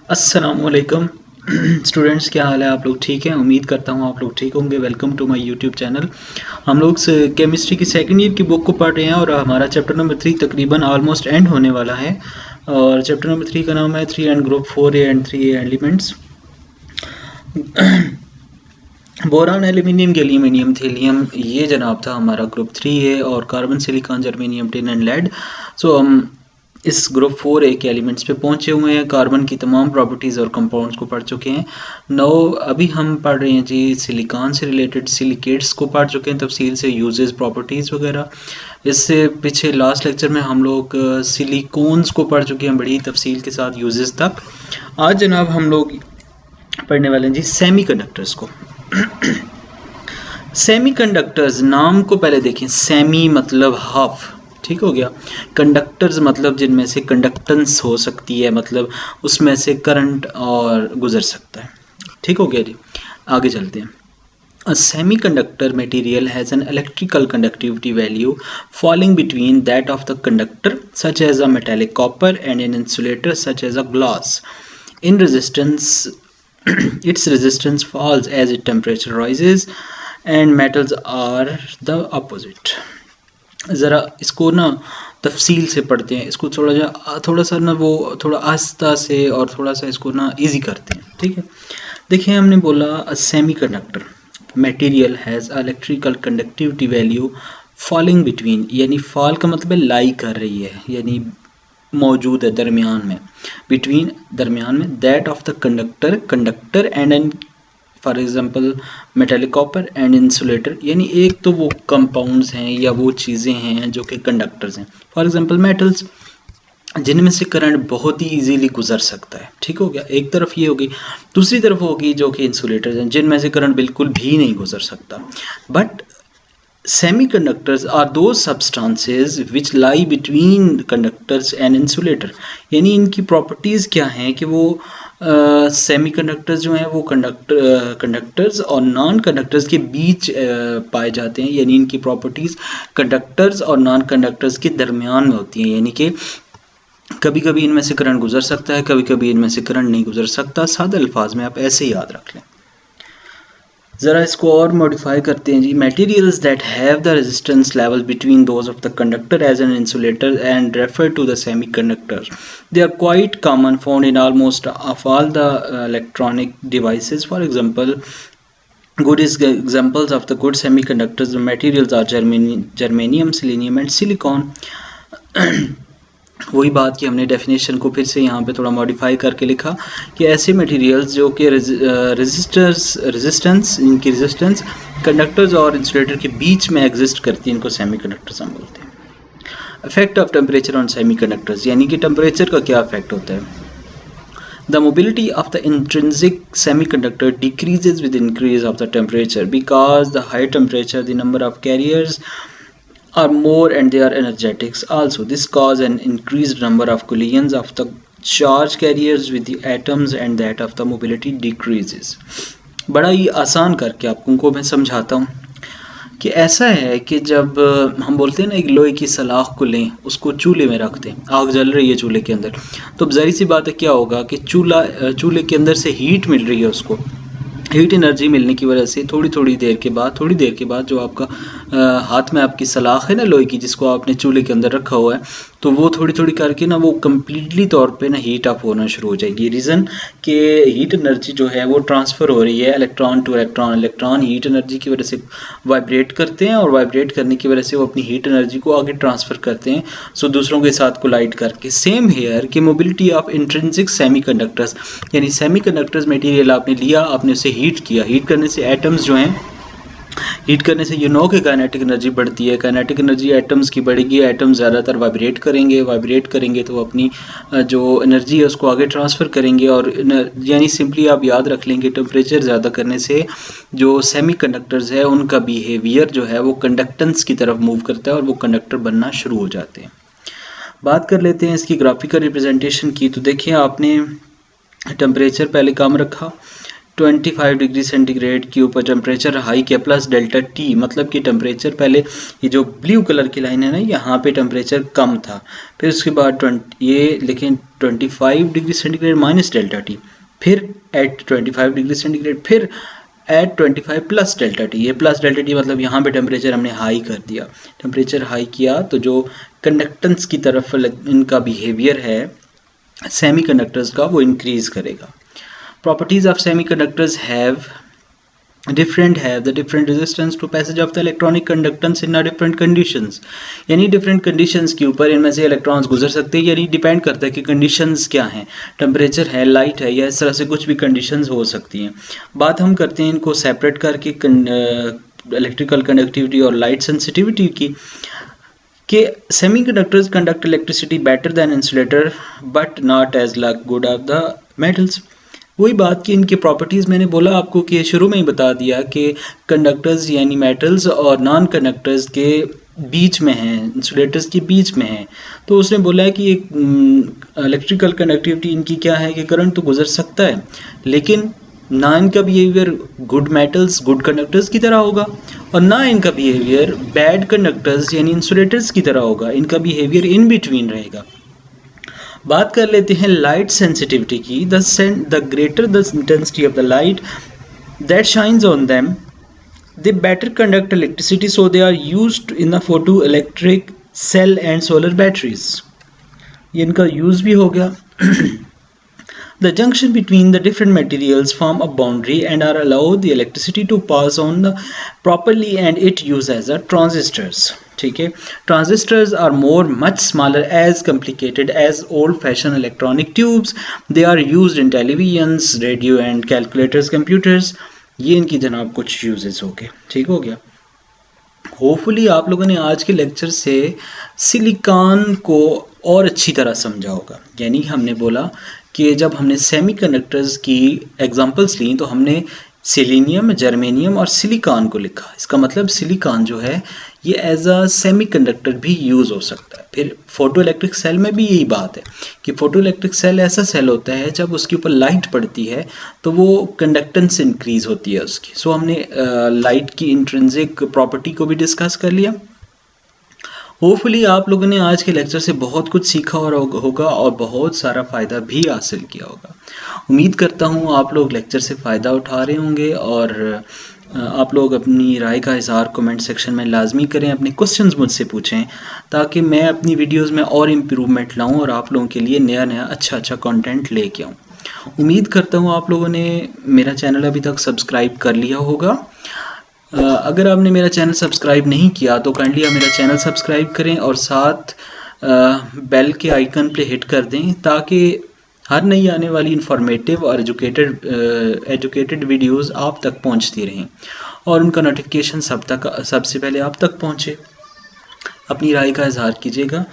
अस्सलामुअलैकुम स्टूडेंट्स, क्या हाल है? आप लोग ठीक हैं? उम्मीद करता हूँ आप लोग ठीक होंगे। Welcome to my YouTube channel. हम लोग केमिस्ट्री की सेकेंड ईयर की बुक को पढ़ रहे हैं और हमारा चैप्टर नंबर 3 तकरीबन ऑलमोस्ट एंड होने वाला है। और चैप्टर नंबर 3 का नाम है 3 and group 4A and 3A elements. Boron, aluminium, gallium, thallium, ये जनाब था हमारा ग्रुप 3A। और carbon, silicon, germanium, tin and lead. So हम इस ग्रुप 4A के एलिमेंट्स पे पहुंचे हुए हैं। कार्बन की तमाम प्रॉपर्टीज़ और कंपाउंड्स को पढ़ चुके हैं। अभी हम पढ़ रहे हैं जी सिलिकॉन से रिलेटेड सिलिकेट्स को पढ़ चुके हैं तफसील से, यूजेस, प्रॉपर्टीज़ वगैरह। इससे पीछे लास्ट लेक्चर में हम लोग सिलिकॉन्स को पढ़ चुके हैं बड़ी तफसील के साथ, यूजेस तक। आज जनाब हम लोग पढ़ने वाले हैं जी सेमीकंडक्टर्स को। सेमीकंडक्टर्स नाम को पहले देखें। सेमी मतलब हाफ, ठीक हो गया। कंडक्टर्स मतलब जिनमें से कंडक्टेंस हो सकती है, मतलब उसमें से करंट और गुजर सकता है, ठीक हो गया जी। आगे चलते हैं। A semiconductor material has an electrical conductivity value falling between that of the conductor, such as a metallic copper, and an insulator, such as a glass. In resistance, its resistance falls as its temperature rises, and metals are the opposite. ज़रा इसको ना तफसील से पढ़ते हैं, इसको थोड़ा सा ना वो थोड़ा आस्ता से और थोड़ा सा इसको ना इजी करते हैं, ठीक है। देखिए, हमने बोला अ semiconductor material has electrical conductivity value falling between, यानी फॉल का मतलब लाई कर रही है, यानी मौजूद है दरमियान में, बिटवीन दरमियान में, that of the conductor and an, for example metallic copper and insulator, यानी एक तो वो कंपाउंड्स हैं या वो चीज़ें हैं जो कि कंडक्टर्स हैं। फॉर एग्जाम्पल मेटल्स जिनमें से करंट बहुत ही इजीली गुजर सकता है, ठीक हो गया। एक तरफ ये होगी, दूसरी तरफ होगी जो कि इंसुलेटर्स हैं जिनमें से करंट बिल्कुल भी नहीं गुजर सकता। But semiconductors are those substances which lie between conductors and insulator, यानी इनकी प्रॉपर्टीज़ क्या हैं कि वो सेमीकंडक्टर्स जो हैं वो कंडक्टर्स और नॉन कंडक्टर्स के बीच पाए जाते हैं, यानी इनकी प्रॉपर्टीज़ कंडक्टर्स और नॉन कंडक्टर्स के दरमियान में होती हैं, यानी कि कभी कभी इनमें से करंट गुजर सकता है, कभी कभी इनमें से करंट नहीं गुजर सकता। सादे अल्फाज में आप ऐसे याद रख लें। ज़रा इसको और मॉडिफाई करते हैं जी। Materials that have the resistance level between those of the conductor as an insulator and refer to the semiconductor, they are quite common, found in almost of all the electronic devices. For example, good examples of the good semiconductors materials are germanium, selenium and silicon. वही बात की हमने definition को फिर से यहाँ पे थोड़ा मॉडिफाई करके लिखा कि ऐसे मटेरियल्स जो कि रेजिस्टेंस इनकी रेजिस्टेंस कंडक्टर्स और इंसुलेटर के बीच में एग्जिस्ट करती है, इनको सेमीकंडक्टर्स हम बोलते हैं। Effect of temperature on semiconductors, यानी कि टेम्परेचर का क्या इफेक्ट होता है। The mobility of the intrinsic semiconductor decreases with increase of the temperature, because the higher temperature the number of carriers are more and they are energetics also. This causes an increased number of collisions of the charge carriers with the atoms and that of the mobility decreases. बड़ा ही आसान करके आपको मैं समझाता हूँ कि ऐसा है कि जब हम बोलते हैं ना एक लोहे की सलाख को लें, उसको चूल्हे में रख दें, आग जल रही है चूल्हे के अंदर, तो ज़ाहिर सी बात है क्या होगा कि चूल्हे के अंदर से हीट मिल रही है, उसको हीट एनर्जी मिलने की वजह से थोड़ी देर के बाद जो आपका हाथ में आपकी सलाख है ना लोहे की, जिसको आपने चूल्हे के अंदर रखा हुआ है, तो वो थोड़ी करके ना वो कम्प्लीटली तौर पे ना हीट अप होना शुरू हो जाएगी। रीज़न कि हीट एनर्जी जो है वो ट्रांसफ़र हो रही है electron two electron. Electron heat energy की वजह से वाइब्रेट करते हैं और वाइब्रेट करने की वजह से वो अपनी हीट एनर्जी को आगे ट्रांसफ़र करते हैं, सो दूसरों के साथ कोलाइड करके। सेम हेयर कि मोबिलिटी ऑफ इंट्रिंसिक सेमीकंडक्टर्स, यानी सेमीकंडक्टर्स मटेरियल आपने लिया, आपने उसे हीट किया, हीट करने से एटम्स जो हैं, हीट करने से कि काइनेटिक एनर्जी बढ़ती है, काइनेटिक एनर्जी एटम्स की बढ़ेगी, एटम्स ज़्यादातर वाइब्रेट करेंगे तो अपनी जो एनर्जी है उसको आगे ट्रांसफ़र करेंगे। और यानी सिंपली आप याद रख लेंगे टेम्परेचर ज़्यादा करने से जो सेमीकंडक्टर्स है उनका बिहेवियर जो है वो कंडक्टेंस की तरफ मूव करता है और वो कंडक्टर बनना शुरू हो जाते हैं। बात कर लेते हैं इसकी ग्राफिकल रिप्रेजेंटेशन की। तो देखिए, आपने टेम्परेचर पहले कम रखा, 25 डिग्री सेंटीग्रेड के ऊपर टेम्परेचर हाई किया प्लस डेल्टा टी, मतलब कि टेम्परेचर पहले ये जो ब्लू कलर की लाइन है ना, यहाँ पे टेम्परेचर कम था, फिर उसके बाद ये लेकिन 25 degree centigrade minus delta T, फिर एट 25 डिग्री सेंटीग्रेड, फिर एट 25 प्लस डेल्टा टी। ये प्लस डेल्टा टी मतलब यहाँ पे टेम्परेचर हमने हाई कर दिया। टेम्परेचर हाई किया तो जो कंडक्टेंस की तरफ इनका बिहेवियर है सेमीकंडक्टर्स का, वो इंक्रीज करेगा। Properties of semiconductors have the different resistance to passage of the electronic conductance in a different conditions। यानी different conditions के ऊपर इनमें से इलेक्ट्रॉन्स गुजर सकते हैं, यानी डिपेंड करता है कि कंडीशंस क्या हैं, टेम्परेचर है, लाइट है, या इस तरह से कुछ भी कंडीशंस हो सकती हैं। बात हम करते हैं इनको सेपरेट करके इलेक्ट्रिकल कंडक्टिविटी और लाइट सेंसिटिविटी की, कि semiconductors conduct electricity better than insulator but not as good of the metals. वही बात कि इनके प्रॉपर्टीज़ मैंने बोला आपको कि शुरू में ही बता दिया कि कंडक्टर्स यानी मेटल्स और नॉन कंडक्टर्स के बीच में हैं, इंसुलेटर्स के बीच में हैं। तो उसने बोला है कि एक इलेक्ट्रिकल कंडक्टिविटी इनकी क्या है कि करंट तो गुजर सकता है, लेकिन ना इनका behaviour good metals good conductors की तरह होगा और ना इनका बिहेवियर बैड कंडक्टर्स यानी इंसुलेटर्स की तरह होगा। इनका बिहेवियर इन बिटवीन रहेगा। बात कर लेते हैं लाइट सेंसिटिविटी की। The greater the intensity of the light that shines on them they better conduct electricity, so they are used in the photo electric cell and solar batteries. ये इनका use भी हो गया। The junction between the different materials form a boundary and are allowed the electricity to pass on properly and it used as a transistors। ठीक है, transistors are much smaller as complicated as old-fashioned electronic tubes। They are used in televisions, radio and calculators, computers। ये इनकी जनाब कुछ uses हो गए। ठीक हो गया। होपफुली आप लोगों ने आज के लेक्चर से सिलिकॉन को और अच्छी तरह समझा होगा। यानी हमने बोला कि जब हमने सेमीकंडक्टर्स की एग्जांपल्स ली तो हमने सेलेनियम, जर्मेनियम और सिलिकॉन को लिखा। इसका मतलब सिलिकॉन जो है ये एज अ सेमीकंडक्टर भी यूज़ हो सकता है। फिर फोटो इलेक्ट्रिक सेल में भी यही बात है कि फोटो इलेक्ट्रिक सेल ऐसा सेल होता है जब उसके ऊपर लाइट पड़ती है तो वो कंडक्टेंस इंक्रीज होती है उसकी। सो हमने लाइट की इंट्रिंसिक प्रॉपर्टी को भी डिस्कस कर लिया। होपफुली आप लोगों ने आज के लेक्चर से बहुत कुछ सीखा और होगा और बहुत सारा फ़ायदा भी हासिल किया होगा। उम्मीद करता हूँ आप लोग लेक्चर से फ़ायदा उठा रहे होंगे और आप लोग अपनी राय का इज़हार कमेंट सेक्शन में लाजमी करें, अपने क्वेश्चंस मुझसे पूछें ताकि मैं अपनी वीडियोस में और इम्प्रूवमेंट लाऊं और आप लोगों के लिए नया अच्छा कंटेंट लेके आऊँ। उम्मीद करता हूँ आप लोगों ने मेरा चैनल अभी तक सब्सक्राइब कर लिया होगा। अगर आपने मेरा चैनल सब्सक्राइब नहीं किया तो काइंडली आप मेरा चैनल सब्सक्राइब करें और साथ बेल के आइकन पे हिट कर दें ताकि हर नई आने वाली इंफॉर्मेटिव और एजुकेटेड वीडियोस आप तक पहुंचती रहें और उनका नोटिफिकेशन सबसे पहले आप तक पहुंचे। अपनी राय का इजहार कीजिएगा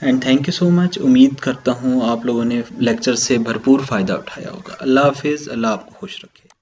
and thank you so much. उम्मीद करता हूं आप लोगों ने लेक्चर से भरपूर फ़ायदा उठाया होगा। अल्लाह हाफिज़। अल्लाह आपको खुश रखे।